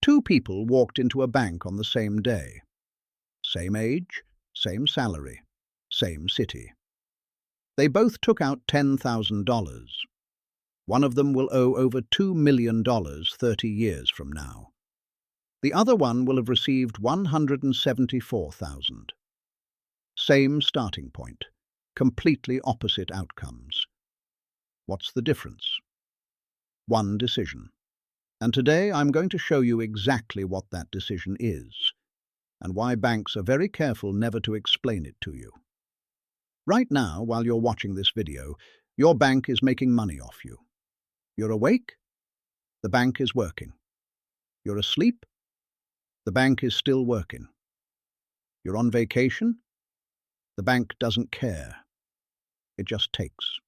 Two people walked into a bank on the same day. Same age, same salary, same city. They both took out $10,000. One of them will owe over $2 million 30 years from now. The other one will have received $174,000. Same starting point, completely opposite outcomes. What's the difference? One decision. And today I'm going to show you exactly what that decision is, and why banks are very careful never to explain it to you. Right now, while you're watching this video, your bank is making money off you. You're awake? The bank is working. You're asleep? The bank is still working. You're on vacation? The bank doesn't care. It just takes.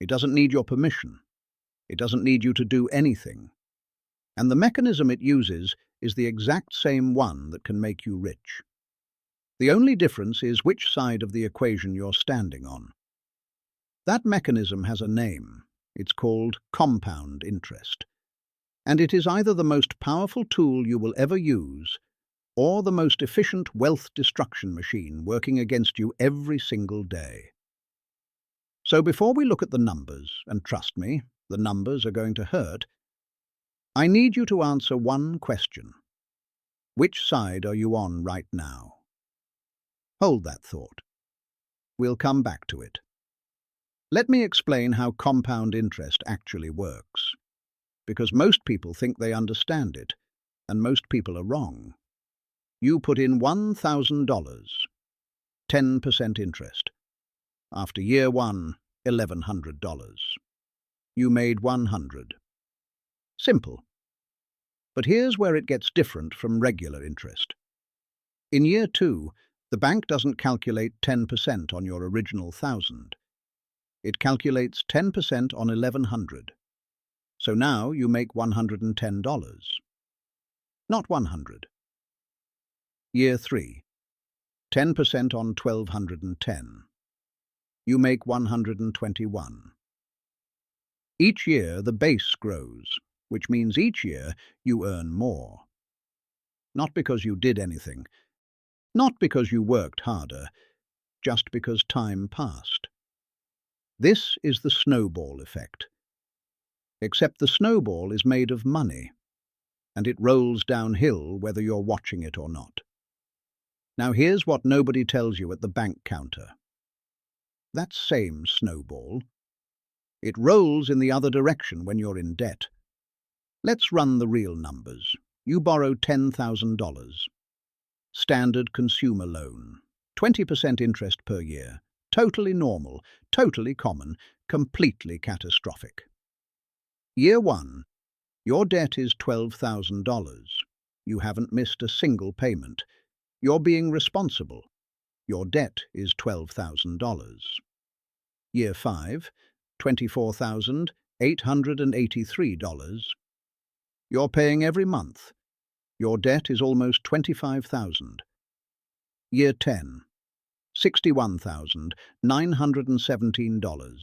It doesn't need your permission. It doesn't need you to do anything. And the mechanism it uses is the exact same one that can make you rich. The only difference is which side of the equation you're standing on. That mechanism has a name. It's called compound interest. And it is either the most powerful tool you will ever use, or the most efficient wealth destruction machine working against you every single day. So before we look at the numbers, and trust me, the numbers are going to hurt, I need you to answer one question. Which side are you on right now? Hold that thought. We'll come back to it. Let me explain how compound interest actually works, because most people think they understand it, and most people are wrong. You put in $1,000, 10% interest. After year one, $1,100. You made $100. Simple. But here's where it gets different from regular interest. In year two, the bank doesn't calculate 10% on your original $1,000. It calculates 10% on $1,100. So now you make $110. Not 100. Year 3. 10% on $1,210. You make $121. Each year the base grows, which means each year you earn more. Not because you did anything, not because you worked harder, just because time passed. This is the snowball effect. Except the snowball is made of money, and it rolls downhill whether you're watching it or not. Now here's what nobody tells you at the bank counter. That same snowball, it rolls in the other direction when you're in debt. Let's run the real numbers. You borrow $10,000. Standard consumer loan. 20% interest per year. Totally normal, totally common, completely catastrophic. Year 1. Your debt is $12,000. You haven't missed a single payment. You're being responsible. Your debt is $12,000. Year 5. $24,883. You're paying every month. Your debt is almost $25,000. Year 10. $61,917.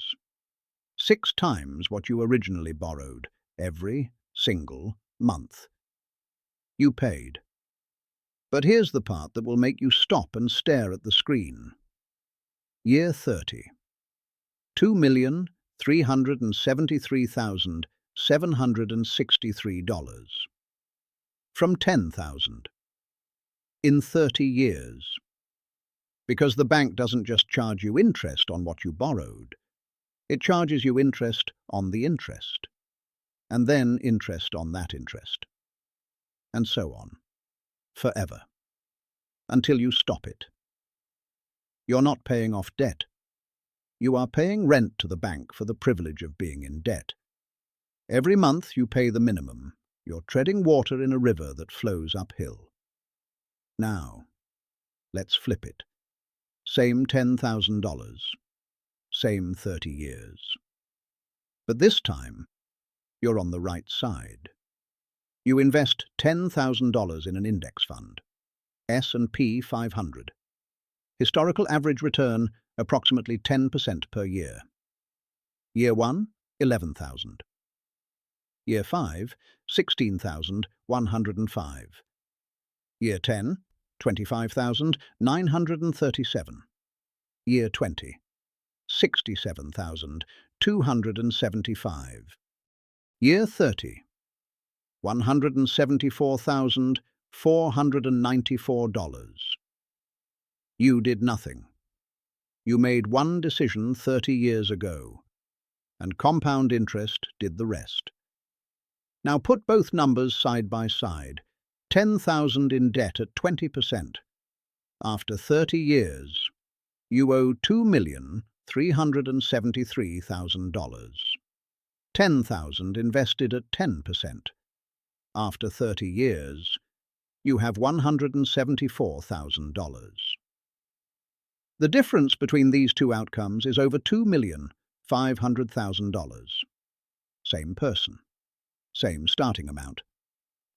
6 times what you originally borrowed, every single month. You paid. But here's the part that will make you stop and stare at the screen. Year 30. $2,373,763. From $10,000. In 30 years. Because the bank doesn't just charge you interest on what you borrowed. It charges you interest on the interest. And then interest on that interest. And so on. Forever. Until you stop it. You're not paying off debt. You are paying rent to the bank for the privilege of being in debt. Every month you pay the minimum. You're treading water in a river that flows uphill. Now, let's flip it. Same $10,000. Same 30 years. But this time, you're on the right side. You invest $10,000 in an index fund, S&P 500. Historical average return, approximately 10% per year. Year 1, $11,000. Year 5, 16,105. Year 10, 25,937. Year 20, 67,275. Year 30, $174,494. You did nothing. You made one decision 30 years ago, and compound interest did the rest. Now put both numbers side by side. 10,000 in debt at 20%. After 30 years, you owe $2,373,000. 10,000 invested at 10%. After 30 years, you have $174,000. The difference between these two outcomes is over $2,500,000. Same person, same starting amount,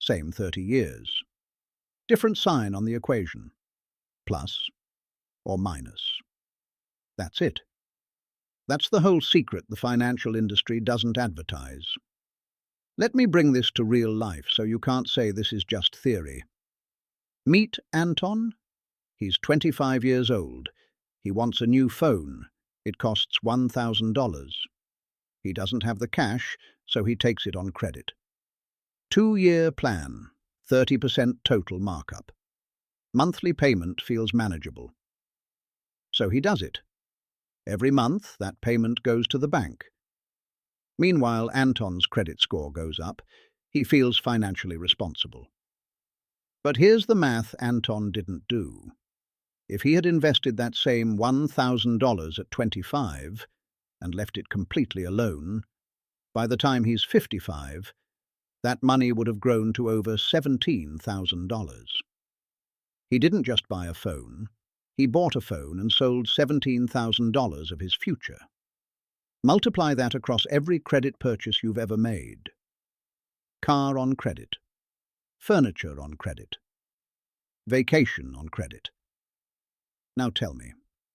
same 30 years. Different sign on the equation, plus or minus. That's it. That's the whole secret the financial industry doesn't advertise. Let me bring this to real life so you can't say this is just theory. Meet Anton. He's 25 years old. He wants a new phone. It costs $1,000. He doesn't have the cash, so he takes it on credit. 2-year plan, 30% total markup. Monthly payment feels manageable. So he does it. Every month, that payment goes to the bank. Meanwhile, Anton's credit score goes up. He feels financially responsible. But here's the math Anton didn't do. If he had invested that same $1,000 at 25 and left it completely alone, by the time he's 55, that money would have grown to over $17,000. He didn't just buy a phone. He bought a phone and sold $17,000 of his future. Multiply that across every credit purchase you've ever made. Car on credit. Furniture on credit. Vacation on credit. Now tell me,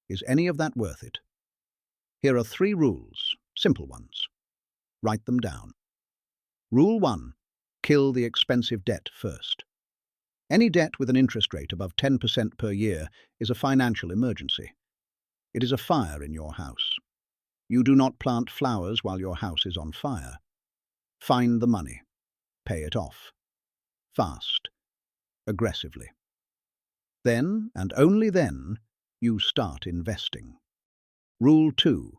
is any of that worth it? Here are 3 rules, simple ones. Write them down. Rule 1. Kill the expensive debt first. Any debt with an interest rate above 10% per year is a financial emergency. It is a fire in your house. You do not plant flowers while your house is on fire. Find the money. Pay it off. Fast. Aggressively. Then, and only then, you start investing. Rule 2.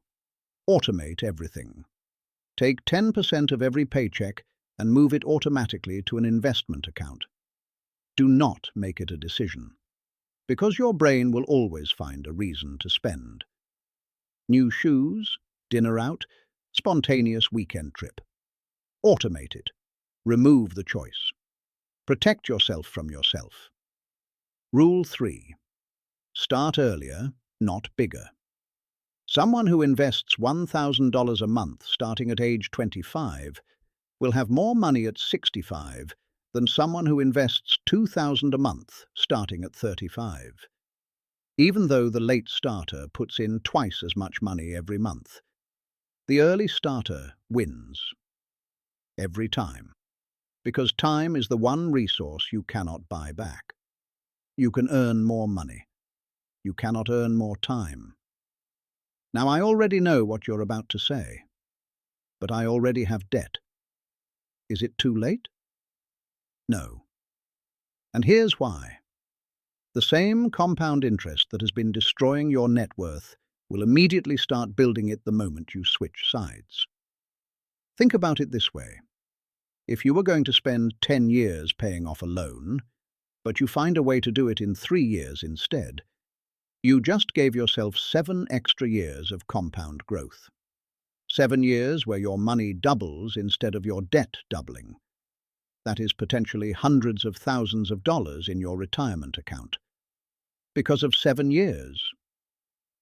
Automate everything. Take 10% of every paycheck and move it automatically to an investment account. Do not make it a decision, because your brain will always find a reason to spend. New shoes, dinner out, spontaneous weekend trip. Automate it. Remove the choice. Protect yourself from yourself. Rule 3. Start earlier, not bigger. Someone who invests $1,000 a month starting at age 25 will have more money at 65 than someone who invests $2,000 a month starting at 35. Even though the late starter puts in twice as much money every month, the early starter wins. Every time. Because time is the one resource you cannot buy back. You can earn more money. You cannot earn more time. Now, I already know what you're about to say, but I already have debt. Is it too late? No. And here's why. The same compound interest that has been destroying your net worth will immediately start building it the moment you switch sides. Think about it this way. If you were going to spend 10 years paying off a loan, but you find a way to do it in 3 years instead, you just gave yourself 7 extra years of compound growth. 7 years where your money doubles instead of your debt doubling. That is potentially hundreds of thousands of dollars in your retirement account. Because of 7 years.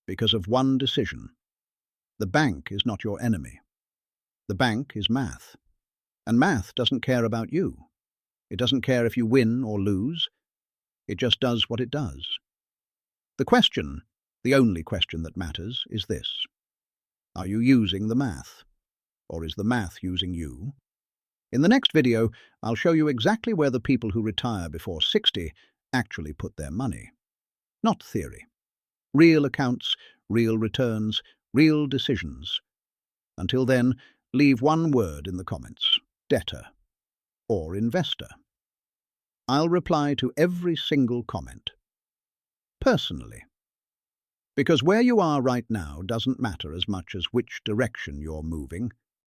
Because of one decision. The bank is not your enemy. The bank is math. And math doesn't care about you. It doesn't care if you win or lose. It just does what it does. The question, the only question that matters, is this. Are you using the math? Or is the math using you? In the next video, I'll show you exactly where the people who retire before 60 actually put their money. Not theory. Real accounts, real returns, real decisions. Until then, leave one word in the comments: debtor or investor. I'll reply to every single comment. Personally. Because where you are right now doesn't matter as much as which direction you're moving.